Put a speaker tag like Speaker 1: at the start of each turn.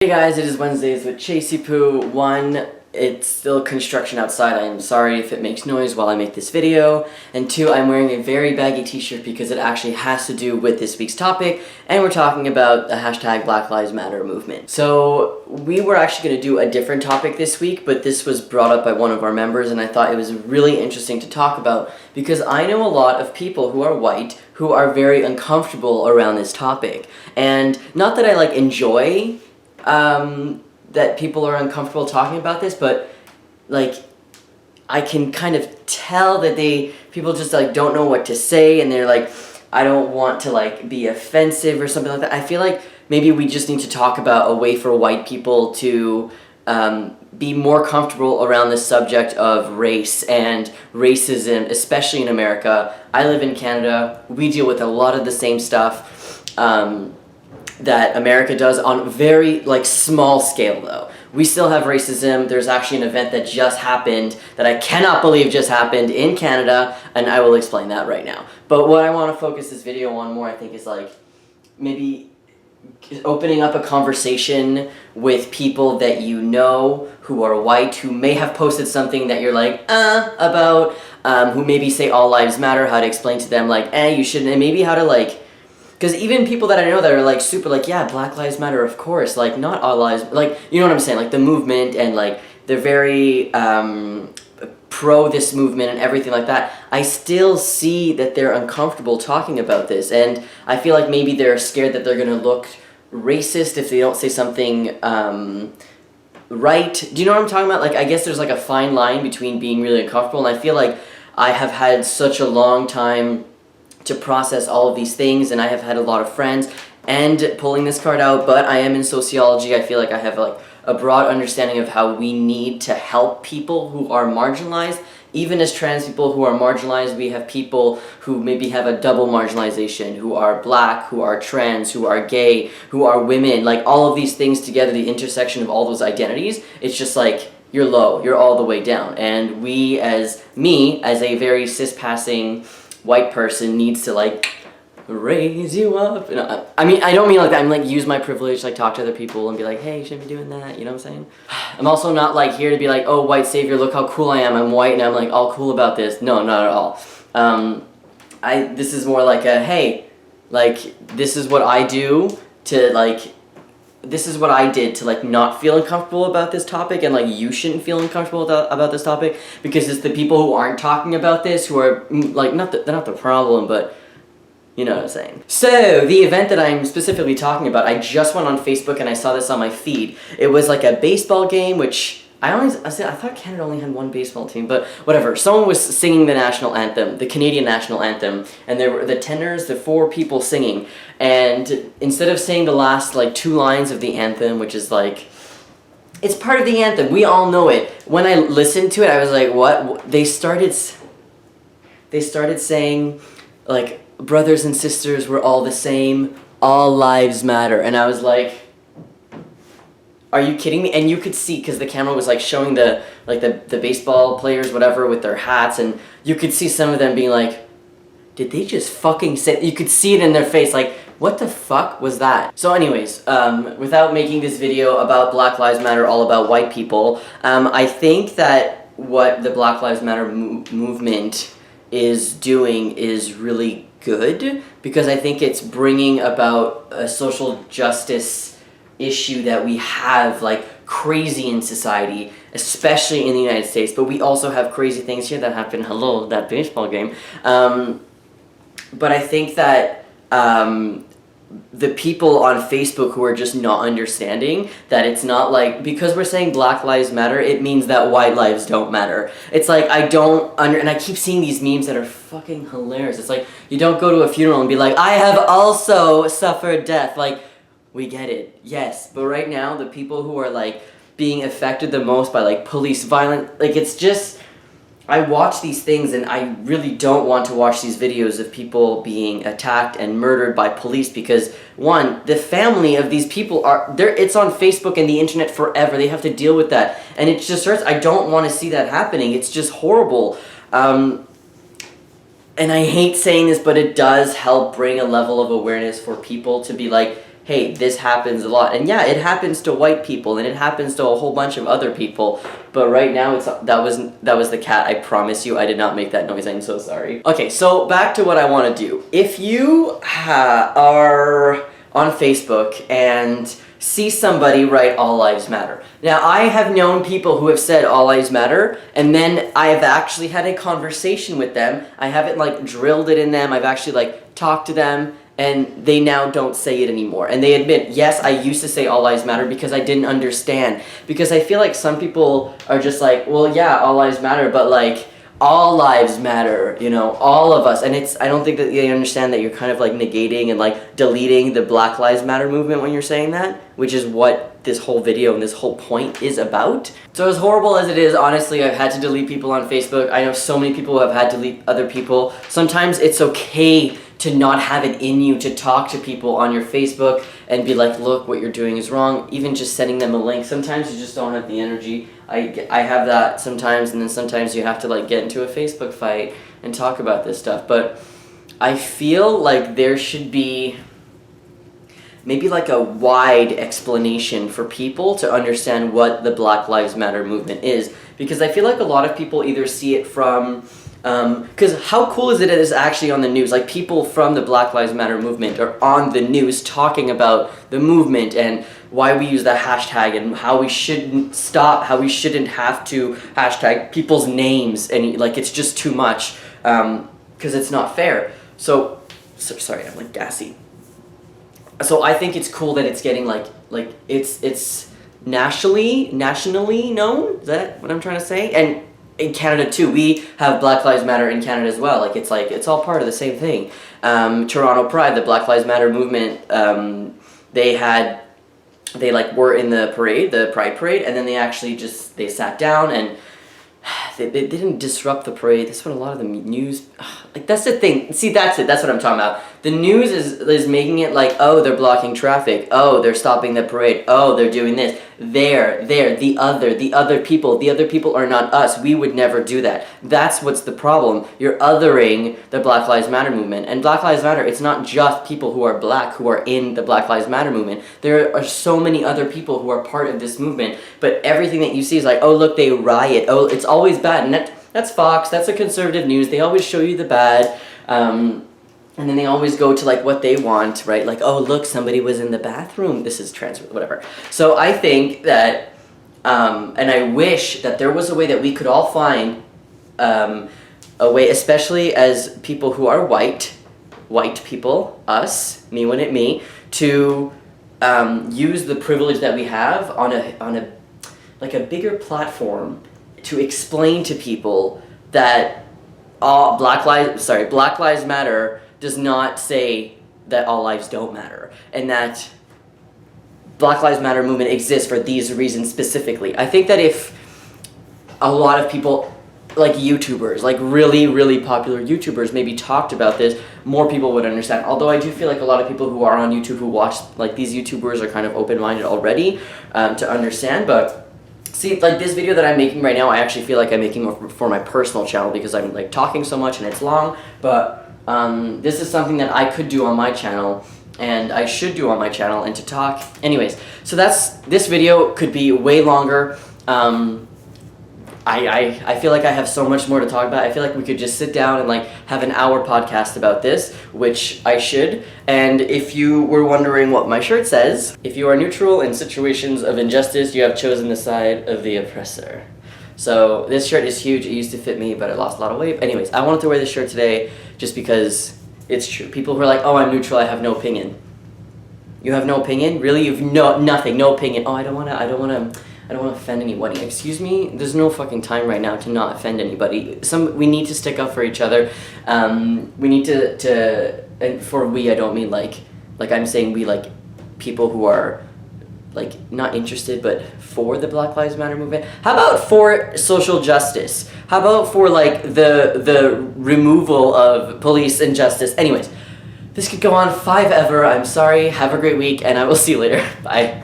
Speaker 1: Hey guys, it is Wednesdays with Chasey Poo. One, it's still construction outside. I'm sorry if it makes noise while I make this video. And two, I'm wearing a very baggy t-shirt because it actually has to do with this week's topic, and we're talking about the hashtag Black Lives Matter movement. So we were actually going to do a different topic this week, but this was brought up by one of our members, and I thought it was really interesting to talk about because I know a lot of people who are white who are very uncomfortable around this topic. And not that I enjoy that people are uncomfortable talking about this, but I can kind of tell that people just don't know what to say, and they're I don't want to be offensive or something like that. I feel like maybe we just need to talk about a way for white people to be more comfortable around the subject of race and racism, especially in America. I live in Canada. We deal with a lot of the same stuff that America does on very small scale though. We still have racism. There's actually an event that just happened that I cannot believe just happened in Canada, and I will explain that right now. But what I want to focus this video on more, I think, is maybe opening up a conversation with people that you know who are white, who may have posted something that you're about, who maybe say all lives matter, how to explain to them you shouldn't, and maybe how to because even people that I know that are super yeah, Black Lives Matter, of course, not all lives, you know what I'm saying, the movement, and they're very pro this movement and everything like that, I still see that they're uncomfortable talking about this, and I feel like maybe they're scared that they're gonna look racist if they don't say something right. Do you know what I'm talking about? I guess there's a fine line between being really uncomfortable, and I feel like I have had such a long time to process all of these things, and I have had a lot of friends, and pulling this card out, but I am in sociology. I feel like I have a broad understanding of how we need to help people who are marginalized. Even as trans people who are marginalized, we have people who maybe have a double marginalization, who are black, who are trans, who are gay, who are women, all of these things together, the intersection of all those identities, it's just you're low, you're all the way down, and me as a very cis-passing white person needs to raise you up. I mean, I don't mean that. I'm use my privilege, talk to other people and be hey, you shouldn't be doing that, you know what I'm saying? I'm also not here to be oh, white savior, look how cool I am, I'm white and I'm all cool about this. No, not at all. This is more hey, this is what I do to this is what I did to not feel uncomfortable about this topic, and you shouldn't feel uncomfortable about this topic, because it's the people who aren't talking about this who are they're not the problem, but you know what I'm saying. So the event that I'm specifically talking about, I just went on Facebook and I saw this on my feed. It was a baseball game, which I thought Canada only had one baseball team, but whatever. Someone was singing the national anthem, the Canadian national anthem, and there were the tenors, the four people singing, and instead of saying the last two lines of the anthem, which is it's part of the anthem, we all know it. When I listened to it, I was what? They started saying brothers and sisters, we're all the same, all lives matter, and I was are you kidding me? And you could see, because the camera was showing the baseball players, whatever, with their hats, and you could see some of them being did they just fucking say, you could see it in their face, what the fuck was that? So anyways, without making this video about Black Lives Matter, all about white people, I think that what the Black Lives Matter movement is doing is really good, because I think it's bringing about a social justice issue that we have crazy in society, especially in the United States, but we also have crazy things here that happen. Hello, that baseball game. But I think that the people on Facebook who are just not understanding that it's not because we're saying Black Lives Matter, it means that white lives don't matter. It's and I keep seeing these memes that are fucking hilarious. It's you don't go to a funeral and be I have also suffered death. We get it, yes, but right now, the people who are, being affected the most by, police violence, it's just, I watch these things, and I really don't want to watch these videos of people being attacked and murdered by police, because, one, the family of these people it's on Facebook and the internet forever, they have to deal with that, and it just hurts. I don't want to see that happening, it's just horrible, and I hate saying this, but it does help bring a level of awareness for people to be hey, this happens a lot. And yeah, it happens to white people, and it happens to a whole bunch of other people. But right now, that was the cat. I promise you, I did not make that noise. I'm so sorry. Okay, so back to what I want to do. If you are on Facebook and see somebody write All Lives Matter. Now, I have known people who have said All Lives Matter, and then I have actually had a conversation with them. I haven't like drilled it in them. I've actually like talked to them, and they now don't say it anymore. And they admit, yes, I used to say All Lives Matter because I didn't understand. Because I feel like some people are just like, well, yeah, All Lives Matter, but like, all lives matter, you know, all of us. And I don't think that they understand that you're kind of like negating and like deleting the Black Lives Matter movement when you're saying that, which is what this whole video and this whole point is about. So as horrible as it is, honestly, I've had to delete people on Facebook. I know so many people who have had to delete other people. Sometimes it's okay to not have it in you to talk to people on your Facebook and be like, look, what you're doing is wrong. Even just sending them a link. Sometimes you just don't have the energy. I have that sometimes, and then sometimes you have to like get into a Facebook fight and talk about this stuff. But I feel like there should be maybe like a wide explanation for people to understand what the Black Lives Matter movement is. Because I feel like a lot of people either see it from because how cool is it that it's actually on the news? Like, people from the Black Lives Matter movement are on the news talking about the movement and why we use the hashtag and how we shouldn't stop, how we shouldn't have to hashtag people's names, and like it's just too much because it's not fair. So sorry, I'm like gassy. So I think it's cool that it's getting like it's nationally known. Is that what I'm trying to say? And in Canada too, we have Black Lives Matter in Canada as well. Like it's all part of the same thing. Toronto Pride, the Black Lives Matter movement, they like were in the parade, the Pride Parade, and then they sat down and they didn't disrupt the parade. That's what a lot of the news, like that's the thing. See, that's it. That's what I'm talking about. The news is making it like, oh, they're blocking traffic. Oh, they're stopping the parade. Oh, they're doing this. The other people are not us. We would never do that. That's what's the problem. You're othering the Black Lives Matter movement. And Black Lives Matter, it's not just people who are black who are in the Black Lives Matter movement. There are so many other people who are part of this movement, but everything that you see is like, oh, look, they riot. Oh, it's always bad. And that's Fox, that's a conservative news. They always show you the bad. And then they always go to like what they want, right? Like, oh, look, somebody was in the bathroom. This is trans, whatever. So I think that, and I wish that there was a way that we could all find a way, especially as people who are white people, us, me, to use the privilege that we have on a like a bigger platform to explain to people that Black Lives Matter does not say that all lives don't matter, and that Black Lives Matter movement exists for these reasons specifically. I think that if a lot of people, like YouTubers, like really, really popular YouTubers, maybe talked about this, more people would understand. Although I do feel like a lot of people who are on YouTube who watch, like these YouTubers are kind of open-minded already to understand, but see, like this video that I'm making right now, I actually feel like I'm making for my personal channel because I'm like talking so much and it's long, but this is something that I could do on my channel, and I should do on my channel, and to talk. Anyways, so this video could be way longer. I feel like I have so much more to talk about. I feel like we could just sit down and like have an hour podcast about this, which I should. And if you were wondering what my shirt says, if you are neutral in situations of injustice, you have chosen the side of the oppressor. So this shirt is huge. It used to fit me, but I lost a lot of weight. Anyways, I wanted to wear this shirt today just because it's true. People who are like, oh, I'm neutral, I have no opinion. You have no opinion? Really? You've nothing, no opinion. Oh, I don't want to offend anybody. Excuse me? There's no fucking time right now to not offend anybody. We need to stick up for each other. We need to and for we, I don't mean like I'm saying we, like people who are like not interested but for the Black Lives Matter movement. How about for social justice? How about for like the removal of police injustice? Anyways, this could go on forever. I'm sorry. Have a great week, and I will see you later. Bye.